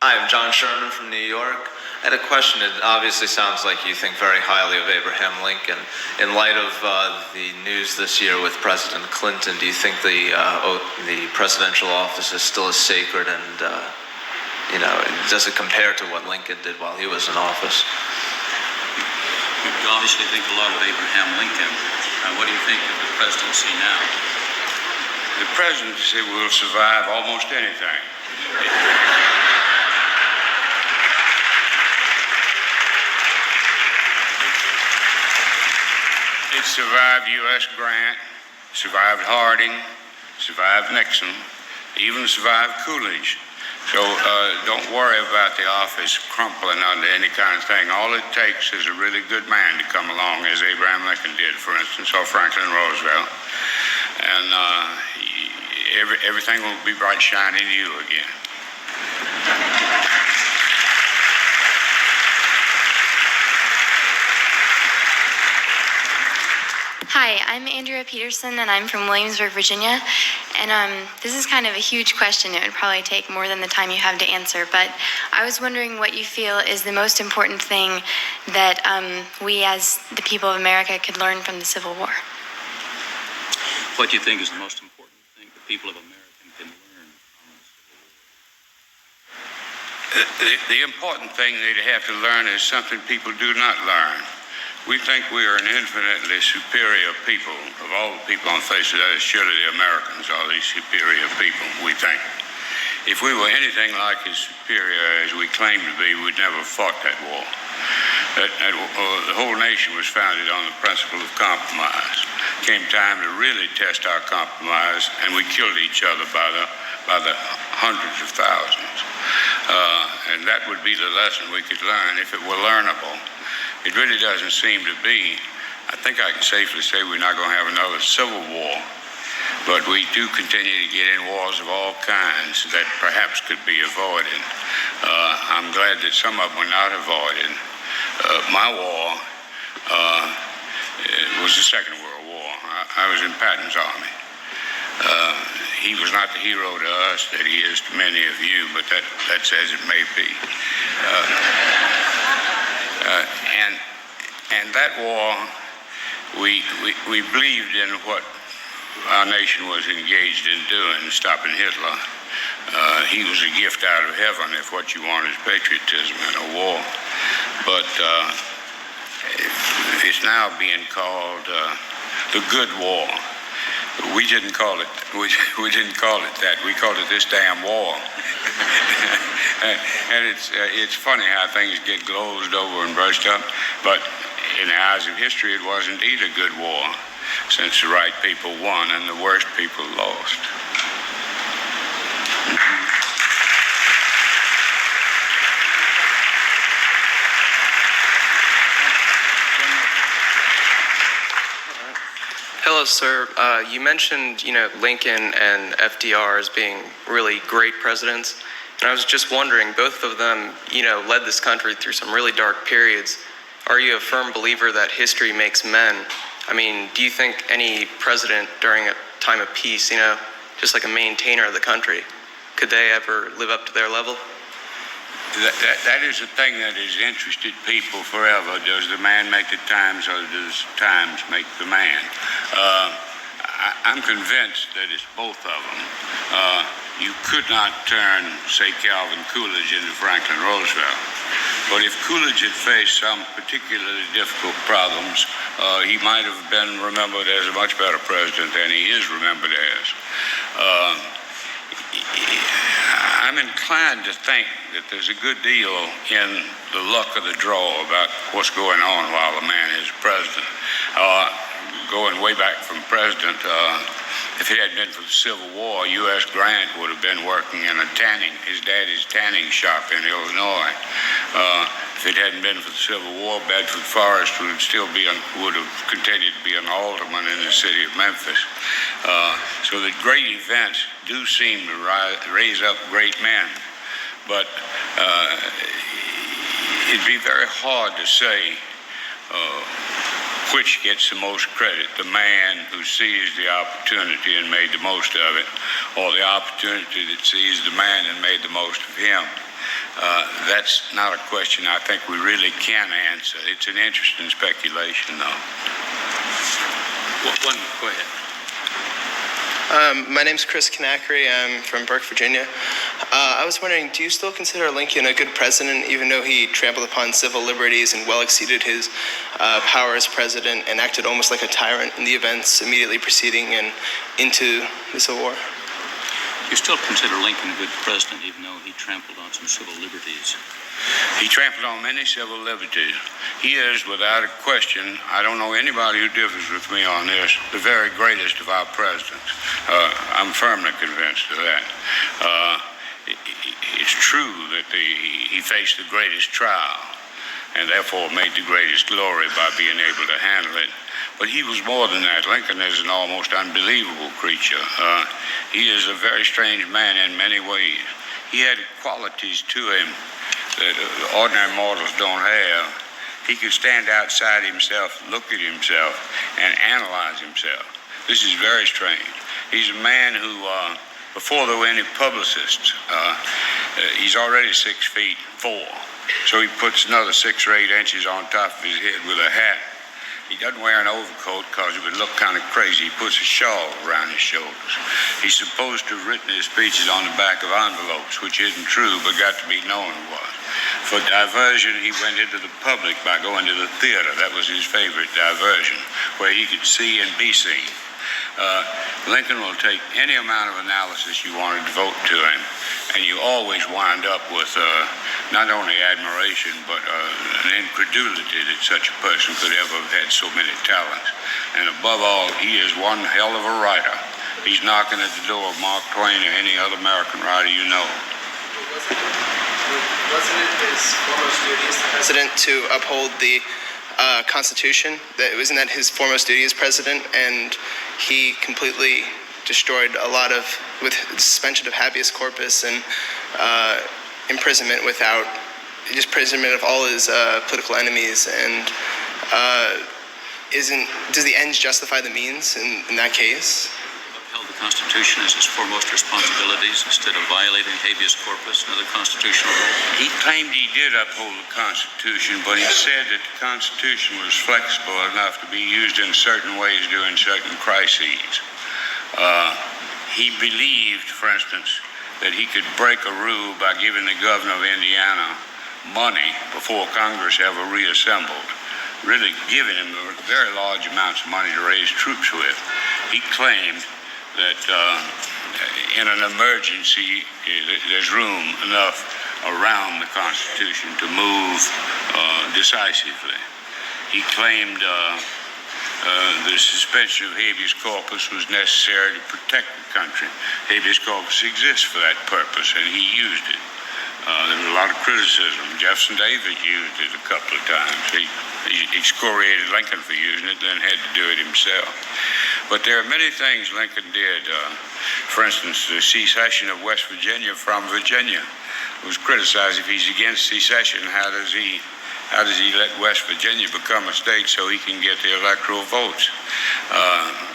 Hi, I'm John Sherman from New York. I had a question. It obviously sounds like you think very highly of Abraham Lincoln. In light of the news this year with President Clinton, do you think the presidential office is still as sacred, and does it compare to what Lincoln did while he was in office? You obviously think a lot of Abraham Lincoln. What do you think of the presidency now? The presidency will survive almost anything. It survived U.S. Grant, survived Harding, survived Nixon, even survived Coolidge. So don't worry about the office crumpling under any kind of thing. All it takes is a really good man to come along, as Abraham Lincoln did, for instance, or Franklin Roosevelt. And everything will be bright, shiny new again. Hi, I'm Andrea Peterson, and I'm from Williamsburg, Virginia. And this is kind of a huge question. It would probably take more than the time you have to answer. But I was wondering what you feel is the most important thing that we as the people of America could learn from the Civil War. What do you think is the most important thing the people of America can learn from the Civil War? The important thing they'd have to learn is something people do not learn. We think we are an infinitely superior people. Of all the people on the face of the earth, surely the Americans are these superior people, we think. If we were anything like as superior as we claim to be, we'd never fought that war. The whole nation was founded on the principle of compromise. Came time to really test our compromise, and we killed each other by the hundreds of thousands. And that would be the lesson we could learn if it were learnable. It really doesn't seem to be. I think I can safely say we're not going to have another civil war, but we do continue to get in wars of all kinds that perhaps could be avoided. I'm glad that some of them were not avoided. My war was the Second World War. I was in Patton's army. He was not the hero to us that he is to many of you, but that's as it may be. And that war, we believed in what our nation was engaged in doing, stopping Hitler. He was a gift out of heaven if what you want is patriotism in a war. But it's now being called the good war. We didn't call it. We didn't call it that. We called it this damn war. And it's funny how things get glozed over and brushed up. But in the eyes of history, it was indeed a good war, since the right people won and the worst people lost. Hello, sir. You mentioned, Lincoln and FDR as being really great presidents. And I was just wondering, both of them, led this country through some really dark periods. Are you a firm believer that history makes men? I mean, do you think any president during a time of peace, just like a maintainer of the country, could they ever live up to their level? That is a thing that has interested people forever. Does the man make the times, or does times make the man? I'm convinced that it's both of them. You could not turn, say, Calvin Coolidge into Franklin Roosevelt. But if Coolidge had faced some particularly difficult problems, he might have been remembered as a much better president than he is remembered as. I'm inclined to think that there's a good deal in the luck of the draw about what's going on while a man is president. Going way back from president, if it hadn't been for the Civil War, U.S. Grant would have been working in his daddy's tanning shop in Illinois. If it hadn't been for the Civil War, Bedford Forrest would have continued to be an alderman in the city of Memphis. So the great events do seem to raise up great men, but it'd be very hard to say which gets the most credit, the man who seized the opportunity and made the most of it, or the opportunity that seized the man and made the most of him. That's not a question I think we really can answer. It's an interesting speculation, though. Go ahead. My name's Chris Canacri. I'm from Burke, Virginia. I was wondering, do you still consider Lincoln a good president, even though he trampled upon civil liberties and well exceeded his power as president and acted almost like a tyrant in the events immediately preceding and into the Civil War? You still consider Lincoln a good president, even though he trampled on some civil liberties? He trampled on many civil liberties. He is, without a question, I don't know anybody who differs with me on this, the very greatest of our presidents. I'm firmly convinced of that. It's true that he faced the greatest trial and therefore made the greatest glory by being able to handle it. But he was more than that. Lincoln is an almost unbelievable creature. He is a very strange man in many ways. He had qualities to him that ordinary mortals don't have. He could stand outside himself, look at himself, and analyze himself. This is very strange. He's a man who, before there were any publicists, he's already 6'4", so he puts another 6 or 8 inches on top of his head with a hat. He doesn't wear an overcoat because it would look kind of crazy. He puts a shawl around his shoulders. He's supposed to have written his speeches on the back of envelopes, which isn't true, but got to be known was. For diversion, he went into the public by going to the theater. That was his favorite diversion, where he could see and be seen. Lincoln will take any amount of analysis you want to devote to him, and you always wind up with not only admiration, but an incredulity that such a person could ever have had so many talents. And above all, he is one hell of a writer. He's knocking at the door of Mark Twain or any other American writer you know. Wasn't it his foremost duty as the president to uphold the Constitution? Wasn't that his foremost duty as president? And he completely destroyed a lot of, with suspension of habeas corpus and imprisonment of all his political enemies. And does the ends justify the means in that case? Upheld the Constitution as his foremost responsibilities instead of violating habeas corpus and other constitutional laws? He claimed he did uphold the Constitution, but he said that the Constitution was flexible enough to be used in certain ways during certain crises. He believed, for instance, that he could break a rule by giving the governor of Indiana money before Congress ever reassembled, really giving him very large amounts of money to raise troops with. He claimed that in an emergency, there's room enough around the Constitution to move decisively. He claimed the suspension of habeas corpus was necessary to protect the country. Habeas corpus exists for that purpose, and he used it. There was a lot of criticism. Jefferson Davis used it a couple of times. He excoriated Lincoln for using it, then had to do it himself. But there are many things Lincoln did. For instance, the secession of West Virginia from Virginia was criticized. If he's against secession, how does he let West Virginia become a state so he can get the electoral votes?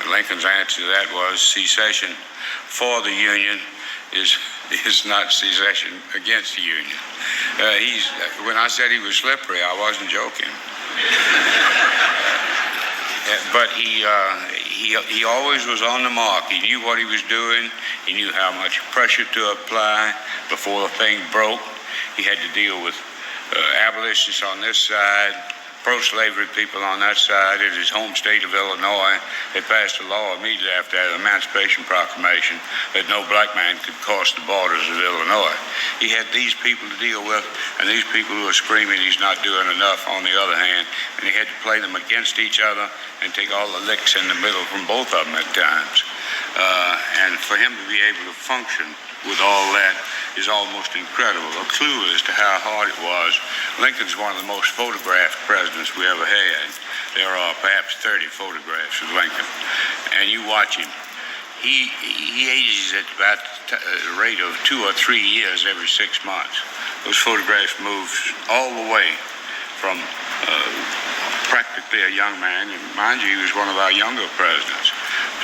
Lincoln's answer to that was secession for the Union is not secession against the Union. When I said he was slippery, I wasn't joking. But he always was on the mark. He knew what he was doing. He knew how much pressure to apply before the thing broke. He had to deal with abolitionists on this side, pro-slavery people on that side. In his home state of Illinois, they passed a law immediately after the Emancipation Proclamation that no black man could cross the borders of Illinois. He had these people to deal with, and these people who were screaming he's not doing enough on the other hand, and he had to play them against each other and take all the licks in the middle from both of them at times. And for him to be able to function with all that is almost incredible. A clue as to how hard it was. Lincoln's one of the most photographed presidents we ever had. There are perhaps 30 photographs of Lincoln. And you watch him. He ages at about the rate of 2 or 3 years every 6 months. Those photographs move all the way from practically a young man, and mind you, he was one of our younger presidents,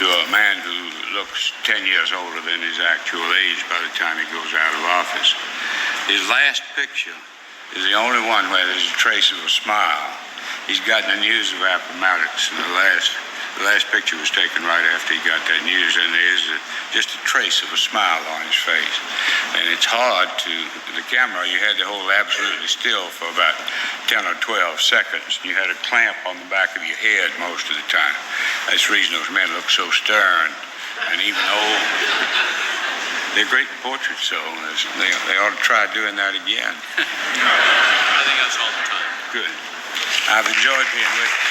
to a man who looks 10 years older than his actual age by the time he goes out of office. His last picture is the only one where there's a trace of a smile. He's gotten the news of Appomattox, and the last picture was taken right after he got that news, and there's just a trace of a smile on his face. And it's hard to, the camera, you had to hold absolutely still for about 10 or 12 seconds. You had a clamp on the back of your head most of the time. That's the reason those men look so stern and even old. They're great portraits, so they ought to try doing that again. I think that's all the time. Good. I've enjoyed being with you.